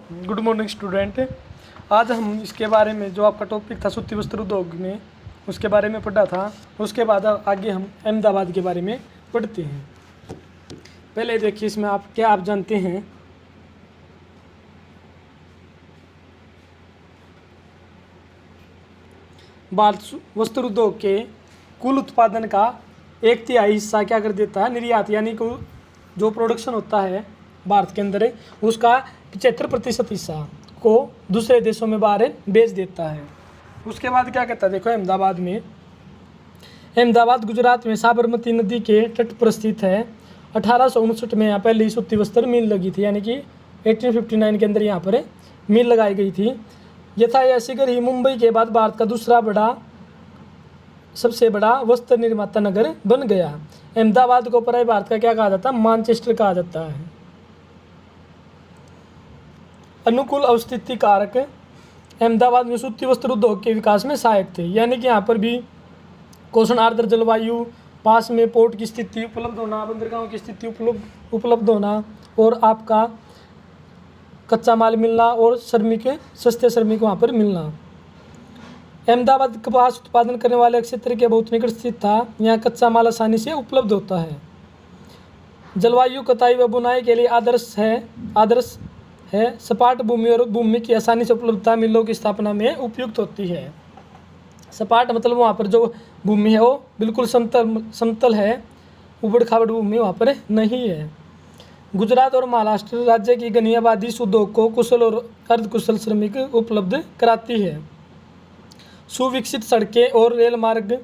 Good morning student. आज हम इसके बारे में जो आपका टॉपिक था सूती वस्त्र उद्योग में उसके बारे में पढ़ा था। उसके बाद आगे हम अहमदाबाद के बारे में पढ़ते हैं। पहले देखिए इसमें आप जानते हैं भारत वस्त्र उद्योग के कुल उत्पादन का 1/3 हिस्सा क्या कर देता है, निर्यात, यानी कि जो प्रोडक्शन होता है भारत के अंदर उसका 75% हिस्सा को दूसरे देशों में बाहर बेच देता है। उसके बाद क्या कहता है, देखो अहमदाबाद गुजरात में साबरमती नदी के तट पर स्थित है। 1859 में यहाँ पहली सूती वस्त्र मिल लगी थी, यानी कि 1859 के अंदर यहाँ पर मिल लगाई गई थी। यथाशीघ्र ही मुंबई के बाद भारत का सबसे बड़ा वस्त्र निर्माता नगर बन गया। अहमदाबाद को पराय भारत का क्या कहा जाता है, मानचेस्टर कहा जाता है। अनुकूल अवस्थिति कारक अहमदाबाद में सूती वस्त्र उद्योग के विकास में सहायक थे, यानी कि यहाँ पर भी कोषण आर्द्र जलवायु, पास में पोर्ट की स्थिति उपलब्ध होना, बंदरगाहों की स्थिति उपलब्ध होना और आपका कच्चा माल मिलना और सस्ते श्रमिक वहाँ पर मिलना। अहमदाबाद कपास उत्पादन करने वाले क्षेत्र के बहुत निकट स्थित था। यहाँ कच्चा माल आसानी से उपलब्ध होता है। जलवायु कताई व बुनाई के लिए आदर्श है। सपाट भूमि और भूमि की आसानी से उपलब्धता मिलों की स्थापना में उपयुक्त होती है। सपाट मतलब वहाँ पर जो भूमि है वो बिल्कुल समतल है, उबड़ खाबड़ भूमि वहाँ पर नहीं है। गुजरात और महाराष्ट्र राज्य की घनी आबादी इस उद्योग को कुशल और अर्धकुशल श्रमिक उपलब्ध कराती है। सुविकसित सड़कें और रेल मार्ग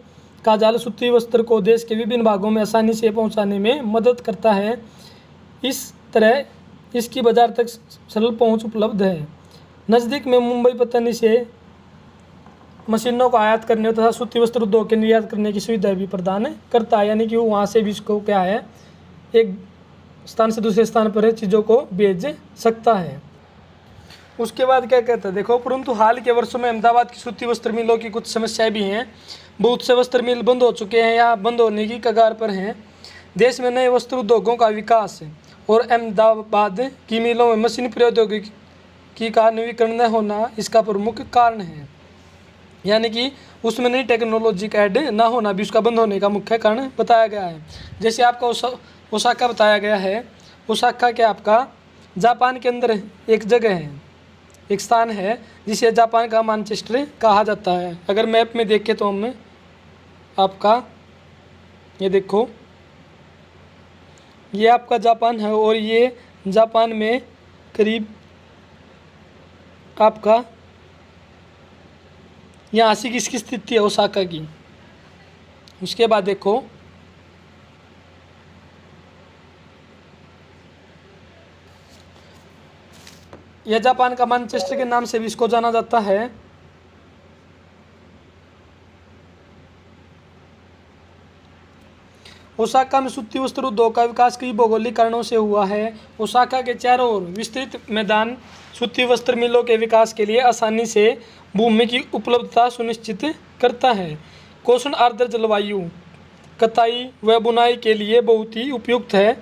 का जाल सूती वस्त्र को देश के विभिन्न भागों में आसानी से पहुंचाने में मदद करता है। इस तरह इसकी बाजार तक सरल पहुंच उपलब्ध है। नज़दीक में मुंबई पत्तनी से मशीनों को आयात करने तथा सूती वस्त्र उद्योग के निर्यात करने की सुविधा भी प्रदान करता है, यानी कि वो वहाँ से भी इसको क्या है, एक स्थान से दूसरे स्थान पर चीज़ों को भेज सकता है। उसके बाद क्या कहता है, देखो, परंतु हाल के वर्षों में अहमदाबाद की सूती वस्त्र मिलों की कुछ समस्याएं भी हैं। बहुत से वस्त्र मिल बंद हो चुके हैं या बंद होने की कगार पर हैं। देश में नए वस्त्र उद्योगों का विकास और अहमदाबाद की मिलों में मशीन प्रौद्योगिकी का नवीकरण न होना इसका प्रमुख कारण है, यानी कि उसमें नई टेक्नोलॉजी का ऐड ना होना भी उसका बंद होने का मुख्य कारण बताया गया है। जैसे आपका ओसाका बताया गया है। ओसाका क्या आपका जापान के अंदर एक जगह है, एक स्थान है जिसे जापान का मानचेस्टर कहा जाता है। अगर मैप में देखें तो हम आपका ये देखो, ये आपका जापान है और ये जापान में करीब आपका यहाँ से किसकी स्थिति है, ओसाका की। उसके बाद देखो, यह जापान का मानचेस्टर के नाम से भी इसको जाना जाता है। ओसाका में सूती वस्त्र उद्योग का विकास कई भौगोलिक कारणों से हुआ है। ओसाका के चारों ओर विस्तृत मैदान सूती वस्त्र मिलों के विकास के लिए आसानी से भूमि की उपलब्धता सुनिश्चित करता है। कोषण आर्द्र जलवायु कताई व बुनाई के लिए बहुत ही उपयुक्त है,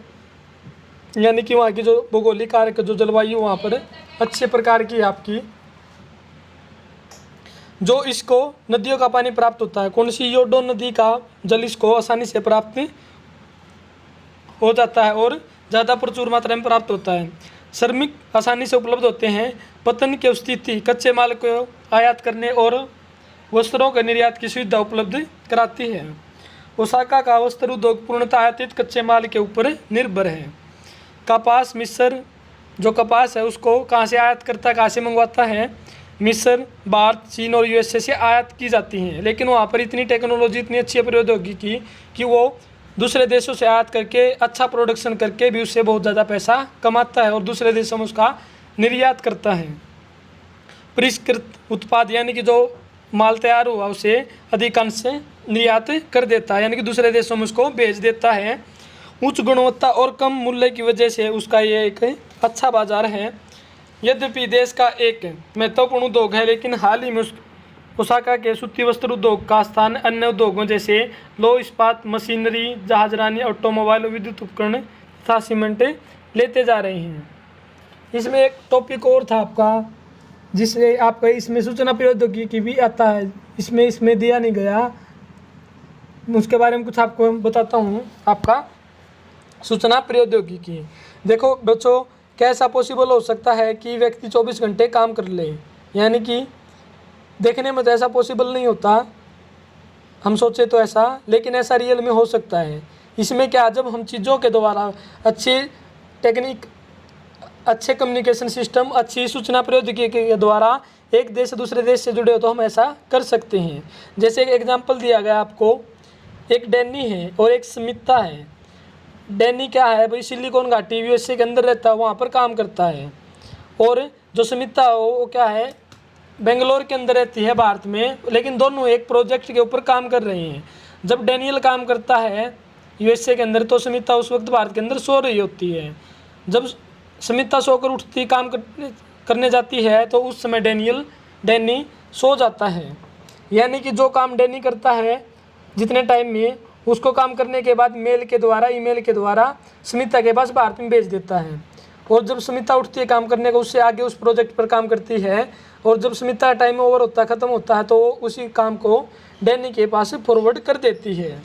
यानी कि वहाँ की जो भौगोलिक कारक जो जलवायु वहाँ पर अच्छे प्रकार की आपकी, जो इसको नदियों का पानी प्राप्त होता है। कौन सी, योडो नदी का जल इसको आसानी से प्राप्त हो जाता है और ज़्यादा प्रचुर मात्रा में प्राप्त होता है। श्रमिक आसानी से उपलब्ध होते हैं। पतन की स्थिति कच्चे माल को आयात करने और वस्त्रों के निर्यात की सुविधा उपलब्ध कराती है। ओसाका का वस्त्र उद्योग पूर्णतः आयातित कच्चे माल के ऊपर निर्भर है। कपास मिस्र, जो कपास है उसको कहाँ से आयात करता है, कहाँ से मंगवाता है, मिस्र, भारत, चीन और यूएसए से आयात की जाती हैं। लेकिन वहाँ पर इतनी टेक्नोलॉजी, इतनी अच्छी प्रौद्योगिकी कि वो दूसरे देशों से आयात करके अच्छा प्रोडक्शन करके भी उससे बहुत ज़्यादा पैसा कमाता है और दूसरे देशों में उसका निर्यात करता है। परिष्कृत उत्पाद, यानी कि जो माल तैयार हुआ उसे अधिकांश निर्यात कर देता है, यानी कि दूसरे देशों में उसको भेज देता है। उच्च गुणवत्ता और कम मूल्य की वजह से उसका ये एक अच्छा बाजार है। यद्यपि देश का एक महत्वपूर्ण उद्योग है, लेकिन हाल ही में ओसाका के सूती वस्त्र उद्योग का स्थान अन्य उद्योगों जैसे लौह इस्पात, मशीनरी, जहाजरानी, ऑटोमोबाइल, विद्युत उपकरण तथा सीमेंट लेते जा रहे हैं। इसमें एक टॉपिक और था आपका, जिससे आपका इसमें सूचना प्रौद्योगिकी भी आता है, इसमें दिया नहीं गया, उसके बारे में कुछ आपको बताता हूँ। आपका सूचना प्रौद्योगिकी, देखो बच्चों, कैसा पॉसिबल हो सकता है कि व्यक्ति 24 घंटे काम कर ले, यानी कि देखने में तो ऐसा पॉसिबल नहीं होता, हम सोचे तो ऐसा, लेकिन ऐसा रियल में हो सकता है। इसमें क्या, जब हम चीज़ों के द्वारा अच्छी टेक्निक, अच्छे कम्युनिकेशन सिस्टम, अच्छी सूचना प्रौद्योगिकी के द्वारा एक देश से दूसरे देश से जुड़े हो तो हम ऐसा कर सकते हैं। जैसे एक एग्जांपल दिया गया आपको, एक डैनी है और एक स्मिता है। डैनी क्या है भाई, सिलिकॉन घाटी यूएसए के अंदर रहता है, वहाँ पर काम करता है। और जो स्मिता है वो क्या है, बेंगलोर के अंदर रहती है भारत में, लेकिन दोनों एक प्रोजेक्ट के ऊपर काम कर रहे हैं। जब डैनियल काम करता है यूएसए के अंदर तो स्मिता उस वक्त भारत के अंदर सो रही होती है। जब स्मिता सोकर उठती काम करने जाती है तो उस समय डैनी सो जाता है। यानी कि जो काम डैनी करता है जितने टाइम में, उसको काम करने के बाद ईमेल के द्वारा स्मिता के पास भारत में भेज देता है। और जब स्मिता उठती है काम करने को, उससे आगे उस प्रोजेक्ट पर काम करती है, और जब स्मिता टाइम ओवर होता है, ख़त्म होता है, तो वो उसी काम को डैनी के पास फॉरवर्ड कर देती है।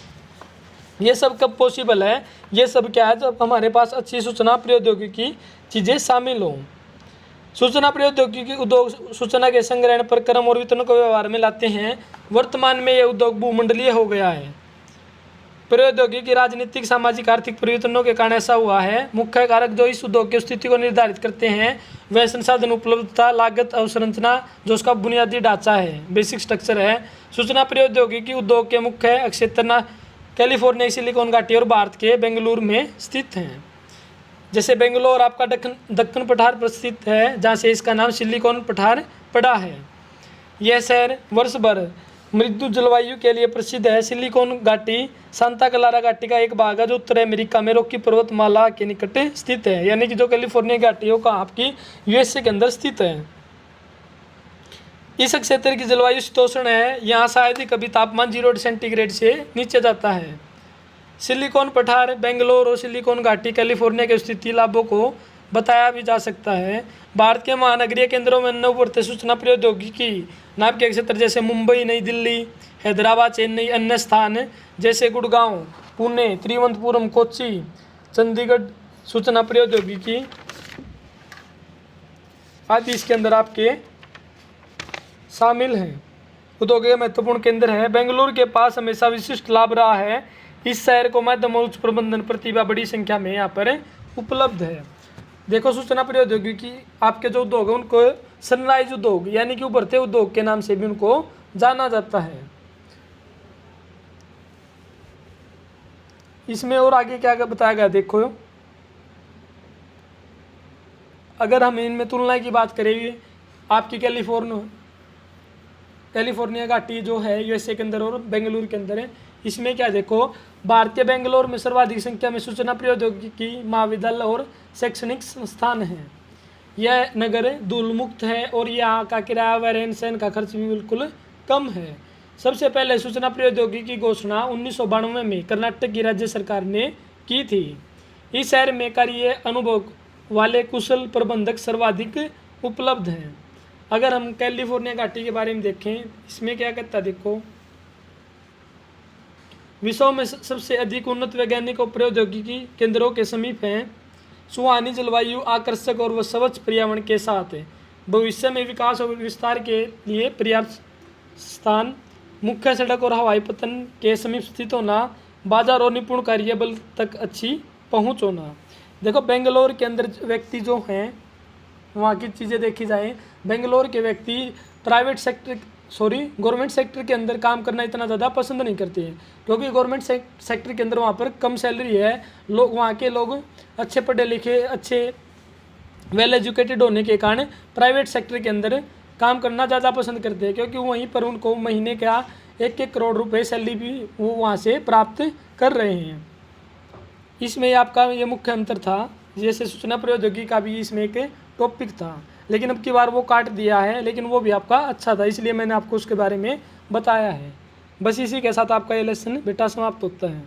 ये सब कब पॉसिबल है, ये सब क्या है, जब हमारे पास अच्छी सूचना प्रौद्योगिकी चीज़ें शामिल हों। सूचना प्रौद्योगिकी उद्योग सूचना के संग्रहण पर क्रम और वितरण को व्यवहार में लाते हैं। वर्तमान में यह उद्योग भूमंडलीय हो गया है। प्रौद्योगिकी राजनीतिक, सामाजिक, आर्थिक परिवर्तनों के कारण ऐसा हुआ है। मुख्य कारक जो इस उद्योग की स्थिति को निर्धारित करते हैं वह संसाधन उपलब्धता, लागत, अवसंरचना, जो उसका बुनियादी ढांचा है, बेसिक स्ट्रक्चर है। सूचना प्रौद्योगिकी उद्योग के मुख्य क्षेत्र कैलिफोर्निया, सिलिकॉन घाटी और भारत के बेंगलुरु में स्थित हैं। जैसे बेंगलोर आपका दक्कन पठार पर स्थित है, जहाँ से इसका नाम सिलिकॉन पठार पड़ा है। यह शहर वर्ष भर मृदु जलवायु के लिए प्रसिद्ध है। सिलिकॉन घाटी सांता क्लारा घाटी का एक भाग है जो उत्तर अमेरिका में रॉकी पर्वतमाला के निकट स्थित है। यानी कि जो कैलिफोर्निया घाटी है कहाँ आपकी यूएसए के अंदर स्थित है। इस क्षेत्र की जलवायु शीतोष्ण है। यहाँ शायद ही कभी तापमान 0 सेंटीग्रेड से नीचे जाता है। सिलिकॉन पठार, बेंगलोर और सिलिकॉन घाटी कैलिफोर्निया के स्थिति लाभों को बताया भी जा सकता है। भारत के महानगरीय केंद्रों में उभरते सूचना प्रौद्योगिकी नाम के क्षेत्र जैसे मुंबई, नई दिल्ली, हैदराबाद, चेन्नई, अन्य स्थान जैसे गुड़गांव, पुणे, तिरुवनंतपुरम, कोच्चि, चंडीगढ़ सूचना प्रौद्योगिकी आदि इसके अंदर आपके शामिल हैं। उद्योग के महत्वपूर्ण केंद्र है। बेंगलुरु के पास हमेशा विशिष्ट लाभ रहा है। इस शहर को मध्यम और उच्च प्रबंधन प्रतिभा बड़ी संख्या में यहाँ पर उपलब्ध है। देखो सूचना प्रौद्योगिकी आपके जो उद्योग है उनको सनराइज उद्योग यानी कि उभरते उद्योग के नाम से भी उनको जाना जाता है। इसमें और आगे क्या बताया गया देखो, अगर हम इनमें तुलना की बात करेंगे, आपकी कैलिफोर्निया घाटी जो है यूएसए के अंदर और बेंगलुरु के अंदर है। इसमें क्या देखो, भारतीय बेंगलोर में सर्वाधिक संख्या में सूचना प्रौद्योगिकी महाविद्यालय और शैक्षणिक संस्थान हैं। यह नगर धूल मुक्त है और यहाँ का किराया व रहन सहन का खर्च भी बिल्कुल कम है। सबसे पहले सूचना प्रौद्योगिकी की घोषणा 1992 में कर्नाटक की राज्य सरकार ने की थी। इस शहर में कार्य अनुभव वाले कुशल प्रबंधक सर्वाधिक उपलब्ध हैं। अगर हम कैलिफोर्निया घाटी के बारे में देखें, इसमें क्या कहता है देखो, विश्व में सबसे अधिक उन्नत वैज्ञानिक और प्रौद्योगिकी केंद्रों के समीप हैं। सुहानी जलवायु, आकर्षक और स्वच्छ पर्यावरण के साथ भविष्य में विकास और विस्तार के लिए पर्याप्त स्थान, मुख्य सड़क और हवाई पतन के समीप स्थित होना, बाजार और निपुण कार्यबल तक अच्छी पहुंच होना। देखो बेंगलोर के अंदर व्यक्ति जो हैं, वहाँ की चीज़ें देखी जाए, बेंगलोर के व्यक्ति गवर्नमेंट सेक्टर के अंदर काम करना इतना ज़्यादा पसंद नहीं करते हैं, क्योंकि गवर्नमेंट सेक्टर के अंदर वहाँ पर कम सैलरी है। वहाँ के लोग अच्छे पढ़े लिखे, अच्छे वेल एजुकेटेड होने के कारण प्राइवेट सेक्टर के अंदर काम करना ज़्यादा पसंद करते हैं, क्योंकि वहीं पर उनको महीने का 1-1 करोड़ रुपए सैलरी भी वो वहाँ से प्राप्त कर रहे हैं। इसमें आपका ये मुख्य अंतर था। जैसे सूचना प्रौद्योगिकी का भी इसमें एक टॉपिक था, लेकिन अब की बार वो काट दिया है, लेकिन वो भी आपका अच्छा था, इसलिए मैंने आपको उसके बारे में बताया है। बस इसी के साथ आपका ये लेसन बेटा समाप्त होता है।